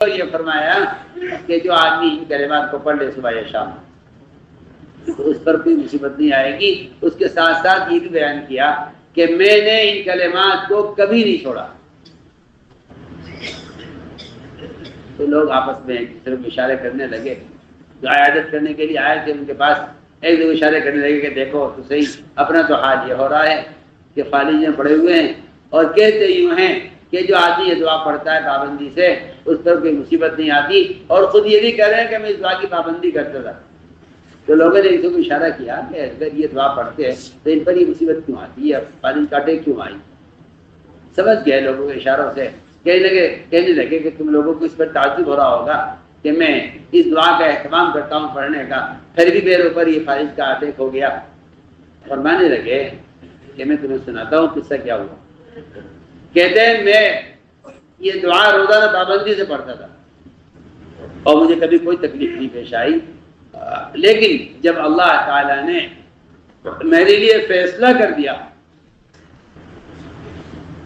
اور یہ فرمایا کہ جو آدمی ان کلمات کو پڑھ لے صبح یا شام اس پر کوئی مصیبت نہیں آئے گی۔ اس کے ساتھ ساتھ یہ بھی بیان کیا کہ میں نے ان کلمات کو کبھی نہیں چھوڑا۔ تو لوگ آپس میں ایک دوسرے کو اشارے کرنے لگے، جو عیادت کرنے کے لیے آئے تھے ان کے پاس ایک دوسرے اشارے کرنے لگے کہ دیکھو تو صحیح، اپنا تو حال یہ ہو رہا ہے کہ فالج پڑے ہوئے ہیں اور کہتے یوں ہیں کہ جو آدمی یہ دعا پڑھتا ہے پابندی سے اس پر کوئی مصیبت نہیں آتی، اور خود یہ بھی کہہ رہے ہیں کہ میں اس دعا کی پابندی کرتا تھا۔ تو لوگوں نے اس کو اشارہ کیا کہ اگر یہ دعا پڑھتے ہیں تو ان پر یہ مصیبت کیوں آتی ہے، فالج کاٹے کیوں آئی؟ سمجھ گئے لوگوں کے اشاروں سے، کہنے لگے کہ تم لوگوں کو اس پر تعجب ہو رہا ہوگا کہ میں اس دعا کا اہتمام کرتا ہوں پڑھنے کا، پھر بھی میرے اوپر یہ فالج کا اٹیک ہو گیا۔ فرمانے لگے کہ میں تمہیں سناتا ہوں قصہ کیا ہوا۔ کہتے ہیں میں یہ دعا روزانہ پابندی سے پڑھتا تھا اور مجھے کبھی کوئی تکلیف نہیں پیش آئی، لیکن جب اللہ تعالیٰ نے میرے لیے فیصلہ کر دیا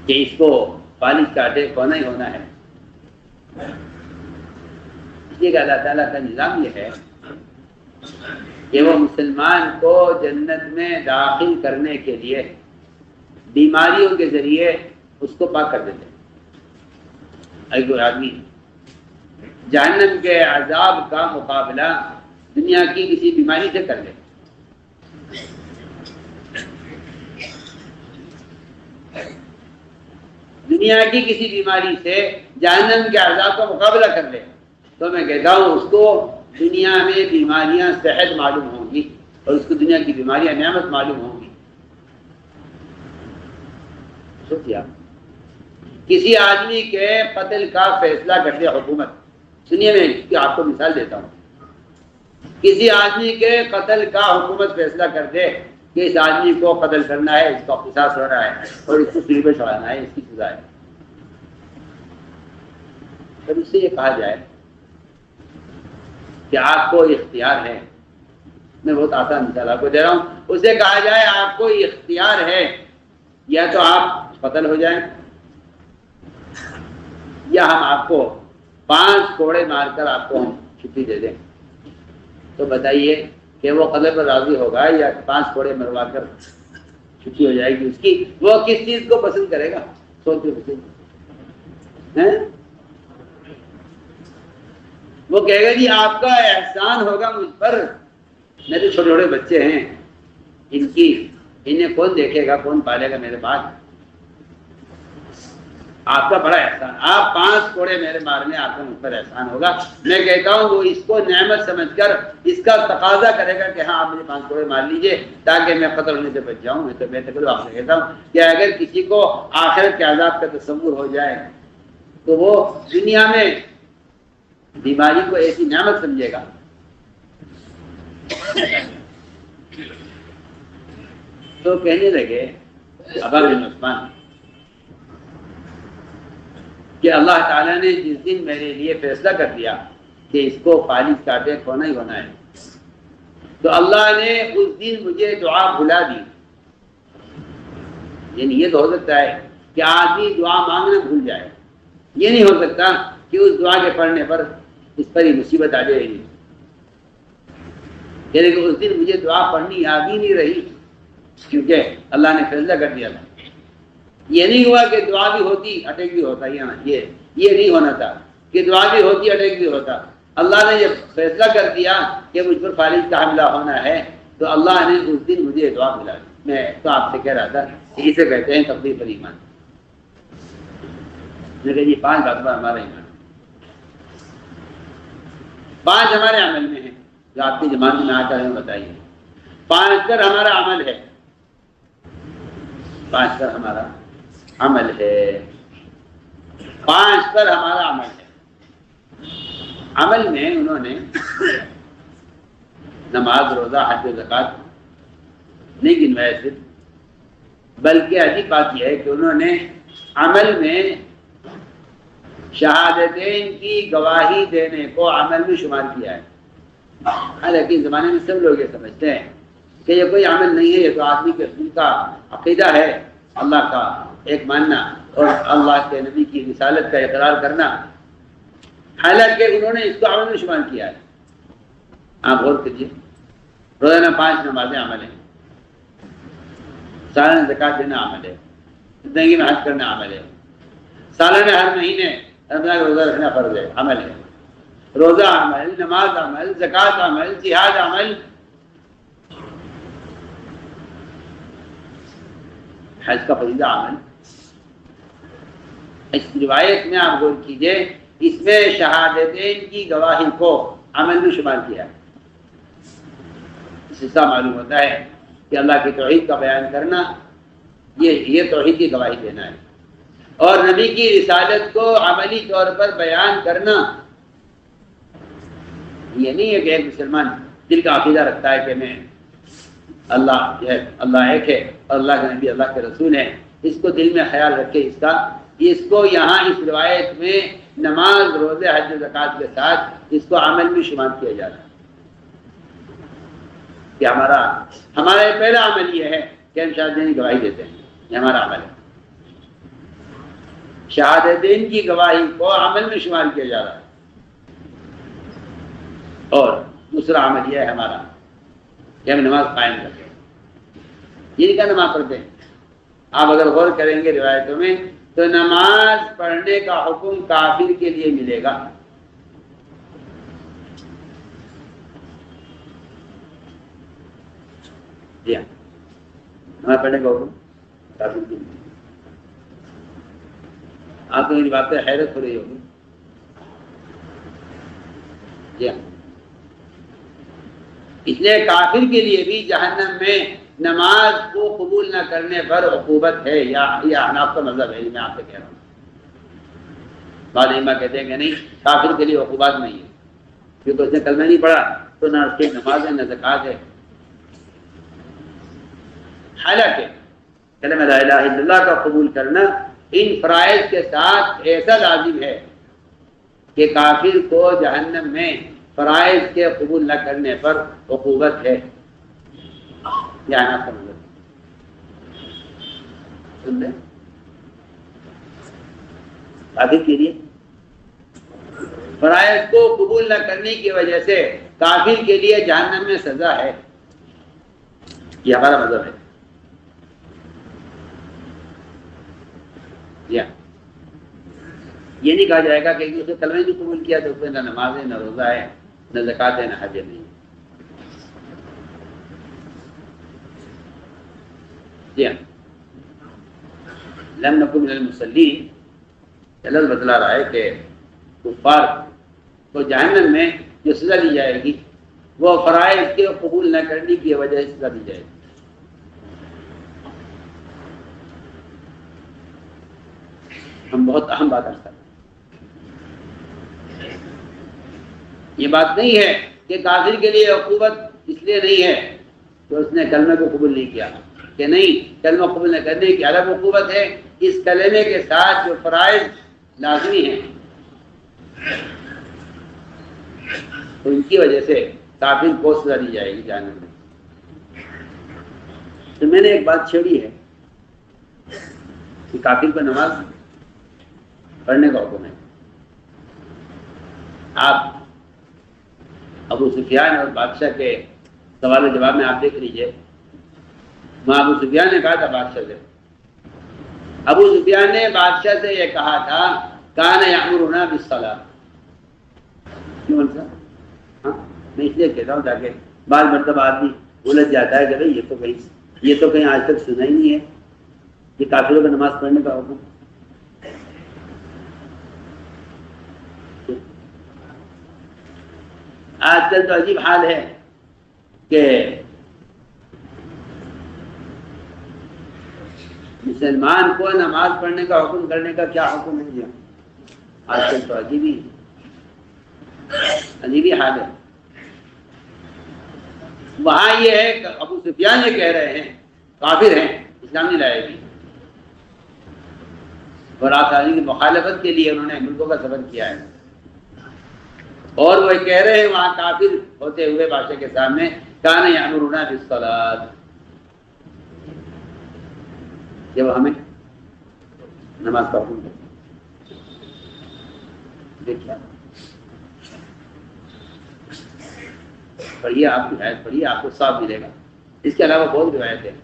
کہ اس کو فالج کا اٹیک ہونا ہی ہونا ہے، اس لیے کہ اللہ تعالیٰ کا نظام یہ ہے کہ وہ مسلمان کو جنت میں داخل کرنے کے لیے بیماریوں کے ذریعے اس کو پاک کر دیتے ہیں۔ اگر آدمی جہنم کے عذاب کا مقابلہ دنیا کی کسی بیماری سے کر لے، دنیا کی کسی بیماری سے جہنم کے عذاب کا مقابلہ کر لے، تو میں کہتا ہوں اس کو دنیا میں بیماریاں صحت معلوم ہوں گی اور اس کو دنیا کی بیماریاں نعمت معلوم ہوں گی۔ سوچیا کسی آدمی کے قتل کا فیصلہ کر دے حکومت، سنیے میں کہ آپ کو مثال دیتا ہوں، کسی آدمی کے قتل کا حکومت فیصلہ کر دے کہ اس آدمی کو قتل کرنا ہے، اس کا قصاص ہونا ہے اور اس کو سولی پہ چڑھانا ہے، اس کی سزا ہے، تب اس سے یہ کہا جائے کہ آپ کو اختیار ہے، میں بہت آسان مثال آپ کو دے رہا ہوں، اسے کہا جائے آپ کو اختیار ہے یا تو آپ قتل ہو جائیں یا ہم آپ کو 5 کوڑے مار کر آپ کو ہم چھٹی دے دیں، تو بتائیے کہ وہ قتل پر راضی ہوگا یا 5 کوڑے مروا کر چھٹی ہو جائے گی اس کی؟ وہ کس چیز کو پسند کرے گا؟ سوچو، وہ کہے گا جی آپ کا احسان ہوگا مجھ پر، میرے چھوٹے چھوٹے بچے ہیں، انہیں کون دیکھے گا، کون پالے گا میرے بعد، آپ کا بڑا احسان، آپ 5 کوڑے میرے مارنے آپ کا مجھ پر احسان ہوگا۔ میں کہتا ہوں وہ اس کو نعمت سمجھ کر اس کا تقاضا کرے گا کہ ہاں آپ مجھے 5 کوڑے مار لیجئے تاکہ میں قتل ہونے سے بچ جاؤں۔ میں تو آپ سے کہتا ہوں کہ اگر کسی کو آخرت کے عذاب کا تصور ہو جائے تو وہ دنیا میں بیماری کو ایسی نعمت سمجھے گا۔ تو کہنے لگے ابا بن عثمان کہ اللہ تعالیٰ نے جس دن میرے لیے فیصلہ کر دیا کہ اس کو فالج کا اٹیک ہونا ہی ہونا ہے، تو اللہ نے اس دن مجھے دعا بھلا دی۔ یعنی یہ تو ہو سکتا ہے کہ آدمی دعا مانگنا بھول جائے، یہ نہیں ہو سکتا کہ اس دعا کے پڑھنے پر اس پر ہی مصیبت آ جائے گی۔ یعنی کہ اس دن مجھے دعا پڑھنی یاد ہی نہیں رہی کیونکہ اللہ نے فیصلہ کر دیا تھا۔ یہ نہیں ہوا کہ دعا بھی ہوتی اٹیک بھی ہوتا، یہ نہیں ہونا تھا کہ دعا بھی ہوتی اٹیک بھی ہوتا۔ اللہ نے یہ فیصلہ کر دیا کہ مجھ پر فالج کا حملہ ہونا ہے، تو اللہ نے اس دن مجھے دعا ملا۔ میں تو آپ سے کہہ رہا تھا کہ اسے کہتے ہیں تقدیر پر ایمان۔ لیکن یہ 5 باتوں پر ہمارا ایمان، 5 ہمارے عمل میں ہیں جو آپ کی جماعت میں آ کر ہمیں بتائیے۔ 5 پر ہمارا عمل ہے، 5 پر ہمارا عمل ہے، 5 پر ہمارا عمل ہے۔ عمل میں انہوں نے نماز، روزہ، حج و زکوٰۃ نہیں گنوایا صرف، بلکہ عجیب بات یہ ہے کہ انہوں نے عمل میں شہادتین کی گواہی دینے کو عمل میں شمار کیا ہے۔ حالانکہ اس زمانے میں سب لوگ یہ سمجھتے ہیں کہ یہ کوئی عمل نہیں ہے، یہ تو آدمی کے دل کا عقیدہ ہے، اللہ کا ایک ماننا اور اللہ کے نبی کی رسالت کا اقرار کرنا۔ حالانکہ انہوں نے اس کو عمل میں شمار کیا ہے. آپ غور کیجیے، روزانہ 5 نمازیں عمل ہیں، سالانہ زکوٰۃ دینا عمل ہے، زندگی میں حج کرنا عمل ہے، سالانہ ہر مہینے رمضان کا روزہ رکھنا فرض ہے، عمل ہے، روزہ عمل، نماز عمل، زکوٰۃ عمل، جہاد عمل، حج کا فریضہ عمل. اس روایت میں آپ غور کیجیے، اس میں شہادتین کی گواہی کو عمل میں شمار کیا ہے. اس سے معلوم ہوتا ہے کہ اللہ کی توحید کا بیان کرنا یہ توحید کی گواہی دینا ہے، اور نبی کی رسالت کو عملی طور پر بیان کرنا یہ نہیں ہے کہ ایک مسلمان دل کا عقیدہ رکھتا ہے کہ میں اللہ جو ہے، اللہ ایک ہے اور اللہ کے نبی اللہ کے رسول ہیں، اس کو دل میں خیال رکھے. اس کو یہاں اس روایت میں نماز، روزے، حج و زکوٰۃ کے ساتھ اس کو عمل میں شمار کیا جاتا ہے کہ ہمارا یہ پہلا عمل یہ ہے کہ ہم شہادتین کی گواہی دیتے ہیں، یہ ہمارا عمل ہے. شہادتین کی گواہی کو عمل میں شمار کیا جا رہا ہے. اور دوسرا عمل یہ ہے ہمارا کہ ہم نماز قائم کرتے ہیں. یہ کیا نماز پڑھتے ہیں؟ آپ اگر غور کریں گے روایتوں میں تو نماز پڑھنے کا حکم کافر کے لیے ملے گا. جی ہاں، نماز پڑھنے کا حکم کافر کے لیے. آپ کو میری بات پہ حیرت ہو رہی ہوگی. جی ہاں، اس لیے کافر کے لیے بھی جہنم میں نماز کو قبول نہ کرنے پر عقوبت ہے. یا احناف کا مذہب ہے، میں آپ سے کہہ رہا ہوں. بعض علماء کہتے ہیں کہ نہیں، کافر کے لیے عقوبت نہیں ہے، کیونکہ اس نے کلمہ نہیں پڑھا تو نہ اس کی نماز ہے نہ زکوٰۃ ہے. حالانکہ کلمہ لا الہ الا اللہ کا قبول کرنا ان فرائض کے ساتھ ایسا لازم ہے کہ کافر کو جہنم میں فرائض کے قبول نہ کرنے پر عقوبت ہے. یہاں سن لیں، کافر کے لیے فرائض کو قبول نہ کرنے کی وجہ سے کافر کے لیے جہنم میں سزا ہے. یہ ہمارا مذہب ہے. یہ نہیں کہا جائے گا کہ اس نے کلمہ نہیں قبول کیا تو اس میں نہ نماز ہے، نہ روزہ ہے، نہ زکوٰۃ ہے، نہ حج نہیں. جی ہاں، لم نکن من المصلین لفظ بتلا رہا ہے کہ کفار کو جہنم میں جو سزا دی جائے گی وہ فرائض کے قبول نہ کرنے کی وجہ سے سزا دی جائے گی. ہم بہت اہم بات کرتے ہیں. یہ بات نہیں ہے کہ کافر کے لیے عقوبت اس لیے نہیں ہے کہ اس نے کلمہ کو قبول نہیں کیا، کہ نہیں، کلمہ قبول نہ کرنے کی الگ عقوبت ہے. اس کلمے کے ساتھ جو فرائض لازمی ہیں ان کی وجہ سے کافر کو سزا دی جائے گی جہنم میں. تو میں نے ایک بات چھیڑی ہے کہ کافر کو نماز پڑھنے کا حکم ہے. آپ ابو سفیان اور بادشاہ کے سوال و جواب میں آپ دیکھ لیجئے. وہاں ابو سفیان نے کہا تھا بادشاہ سے، ابو سفیان نے بادشاہ سے یہ کہا تھا کان یامرنا بالصلاۃ. کیوں بولتا؟ ہاں، میں اس لیے کہتا ہوں تاکہ بعض مرتبہ آدمی الجھ جاتا ہے کہ بھائی یہ تو کہیں آج تک سنا ہی نہیں ہے کہ کافروں کو نماز پڑھنے کا حکم. آج کل تو عجیب حال ہے کہ مسلمان کو نماز پڑھنے کا حکم کرنے کا کیا حکم ہے. دیا آج کل تو عجیب ہی حال ہے. وہاں یہ ہے کہ ابو سفیان یہ کہہ رہے ہیں کافر ہیں، اسلام نہیں لائے گی، اور آسانی کی مخالفت کے لیے انہوں نے ملکوں کا سفر کیا ہے. اور وہ کہہ رہے ہیں وہاں کافر ہوتے ہوئے بادشاہ کے سامنے کان یامرنا بالصلاۃ، جب ہمیں نماز کا حکم دیکھا پڑھیے، آپ کی روایت پڑھیے، آپ کو صاف ملے گا۔ اس کے علاوہ بہت روایتیں ہیں،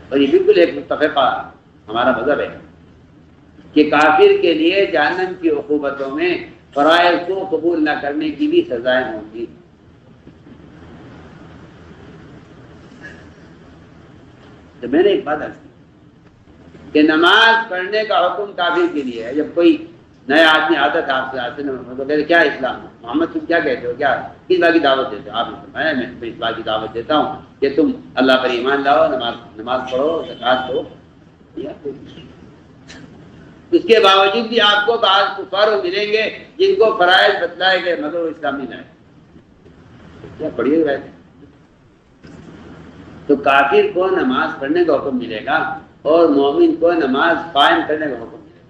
اور یہ بالکل ایک متفقہ ہمارا مذہب ہے کہ کافر کے لیے جہنم کی عقوبتوں میں فرائض کو قبول نہ کرنے کی بھی سزائیں ہوں گی۔ تو میں نے ایک بات عرض کی کہ نماز پڑھنے کا حکم کافر کے لیے ہے۔ جب کوئی نیا آدمی آتا تھا آپ سے تو کہتے کیا اسلام ہے؟ محمد تم کیا کہتے ہو، کیا کس بات کی دعوت دیتے ہو؟ آپ نے فرمایا میں اس بات کی دعوت دیتا ہوں کہ تم اللہ پر ایمان لاؤ، نماز پڑھو، زکوٰۃ دو۔ اس کے باوجود بھی آپ کو بعض کفار ملیں گے جن کو فرائض بتلائے گئے مگر وہ اسلام نہیں لائے۔ کیا پڑھیے ہوئے تھے؟ تو کافر کو نماز پڑھنے کا حکم ملے گا اور مومن کو نماز قائم کرنے کا حکم ملے گا۔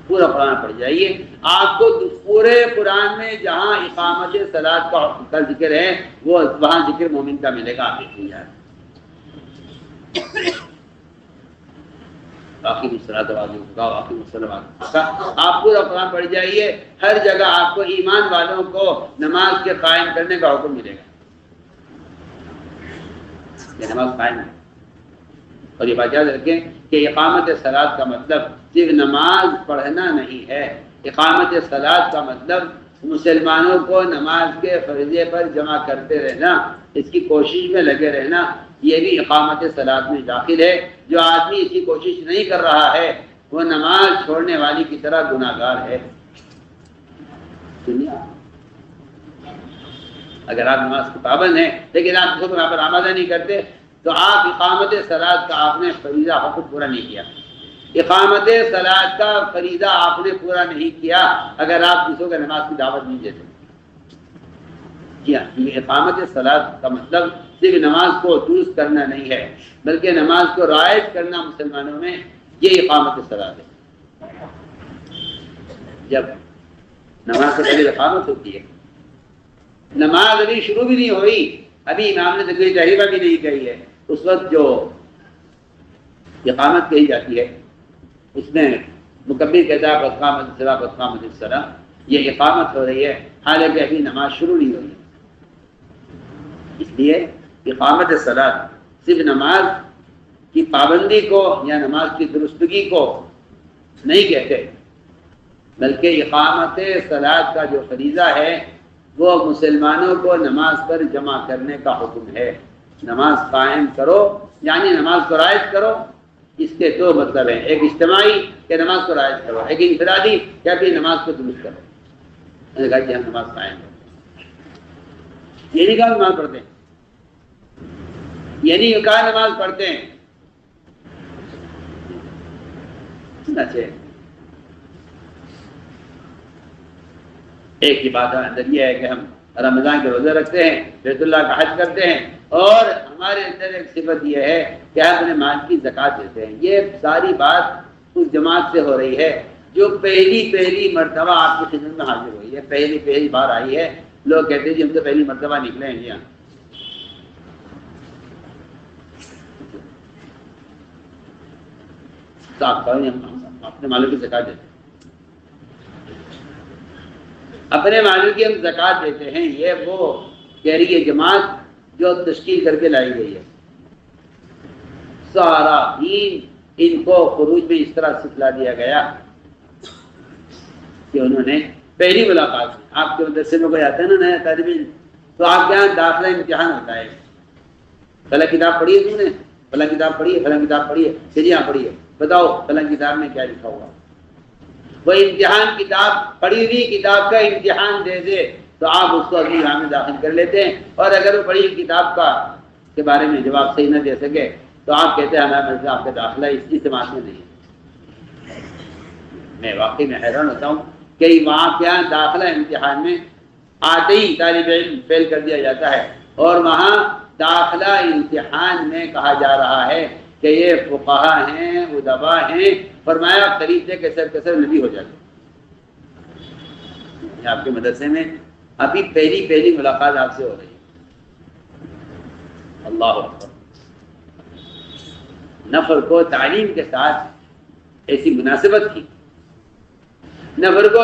پورا قرآن پڑھ جائیے، آپ کو پورے قرآن میں جہاں اقامت صلاۃ کا ذکر ہے وہ وہاں ذکر مومن کا ملے گا۔ آپ دیکھیں یار، باقی مسلات آپ پورا قرآن پڑھ جائیے، ہر جگہ آپ کو ایمان والوں کو نماز کے قائم کرنے کا حکم ملے گا۔ یہ نماز قائم ہے، اور یہ بات یاد رکھیں کہ اقامت صلاۃ کا مطلب صرف نماز پڑھنا نہیں ہے۔ اقامت صلاۃ کا مطلب مسلمانوں کو نماز کے فریضے پر جمع کرتے رہنا، اس کی کوشش میں لگے رہنا، یہ بھی اقامت صلاۃ میں داخل ہے۔ جو آدمی اس کی کوشش نہیں کر رہا ہے وہ نماز چھوڑنے والی کی طرح گناہ گار ہے۔ دنیا اگر آپ نماز کے پابند ہیں لیکن آپ کو وہاں پر آمادہ نہیں کرتے تو آپ اقامت صلاۃ کا آپ نے فریضہ حق پورا نہیں کیا۔ اقامت صلاۃ کا فریضہ آپ نے پورا نہیں کیا اگر آپ کسی کو نماز کی دعوت نہیں دیتے۔ جی ہاں، یہ اقامت صلاۃ کا مطلب صرف نماز کو درست کرنا نہیں ہے بلکہ نماز کو رعایت کرنا مسلمانوں میں، یہ اقامت صلاۃ ہے۔ جب نماز سے پہلے اقامت ہوتی ہے، نماز ابھی شروع بھی نہیں ہوئی، ابھی امام نے تکبیر تحریمہ بھی نہیں کہی ہے، اس وقت جو اقامت کہی جاتی ہے اس میں مکبر کہتا ہے قد قامت الصلاۃ قد قامت الصلاۃ، یہ اقامت ہو رہی ہے حالانکہ ابھی نماز شروع نہیں ہوئی۔ اس لیے اقامت صلاۃ صرف نماز کی پابندی کو یا نماز کی درستگی کو نہیں کہتے بلکہ اقامت صلاۃ کا جو فریضہ ہے وہ مسلمانوں کو نماز پر جمع کرنے کا حکم ہے۔ نماز قائم کرو یعنی نماز کو رعایت کرو۔ اس کے دو مطلب ہیں، ایک اجتماعی کہ نماز کو رعایت کرو، ایک انفرادی کہ پھر نماز کو درست کرو۔ میں نے کہا کہ ہم نماز قائم کرتے ہیں، یہ نہیں کہا نماز پڑھتے ہیں، یہ نہیں کہا نماز پڑھتے ہیں۔ اچھا، ایک ہی بات اندر یہ ہے کہ ہم رمضان کے روزے رکھتے ہیں، بیت اللہ کا حج کرتے ہیں، اور ہمارے اندر ایک صفت یہ ہے کہ ہم اپنے مال کی زکوٰۃ دیتے ہیں۔ یہ ساری بات اس جماعت سے ہو رہی ہے جو پہلی مرتبہ آپ کی خدمت میں حاضر ہوئی ہے، پہلی بار آئی ہے۔ لوگ کہتے ہیں جی ہم تو پہلی مرتبہ نکلے ہیں۔ جی ہاں، تو آپ کہیں ہم اپنے مالوں کی زکوٰۃ دیتے ہیں، اپنے مالوں کی ہم زکوٰۃ دیتے ہیں۔ یہ وہ کہہ رہی ہے جماعت جو تشکیل کر کے لائی گئی ہے۔ سارا دین ان کو خروج میں اس طرح سکھلا دیا گیا کہ انہوں نے پہلی ملاقات میں، آپ کے مدرسے میں کوئی آتا ہے نا نیا طالب علم تو آپ کے یہاں داخلہ امتحان ہوتا ہے، فلاں کتاب پڑھی ہے تم نے، فلاں کتاب پڑھی ہے، فلاں کتاب پڑھی ہے، پھر یہاں پڑھی ہے، بتاؤ فلاں کتاب میں کیا لکھا ہوا۔ وہ امتحان کتاب پڑھی ہوئی کتاب کا امتحان دے دے تو آپ اس کو اگلی یہاں میں داخل کر لیتے ہیں، اور اگر وہ پڑھی کتاب کا کے بارے میں جواب صحیح نہ دے سکے تو آپ کہتے ہیں ہمارے مدرسے آپ کا داخلہ اس جماعت میں نہیں ہے۔ میں واقعی میں حیران ہوتا ہوں کہ وہاں کیا داخلہ امتحان میں آتے ہی طالب علم فیل کر دیا جاتا ہے، اور وہاں داخلہ امتحان میں کہا جا رہا ہے کہ یہ فقہا ہیں، ادبا ہیں، فرمایا خریدنے کے سر کسر نبی ہو جاتے۔ آپ کے مدرسے میں ابھی پہلی ملاقات آپ سے ہو رہی ہے۔ اللہ اکبر۔ نفر کو تعلیم کے ساتھ ایسی مناسبت کی، نفر کو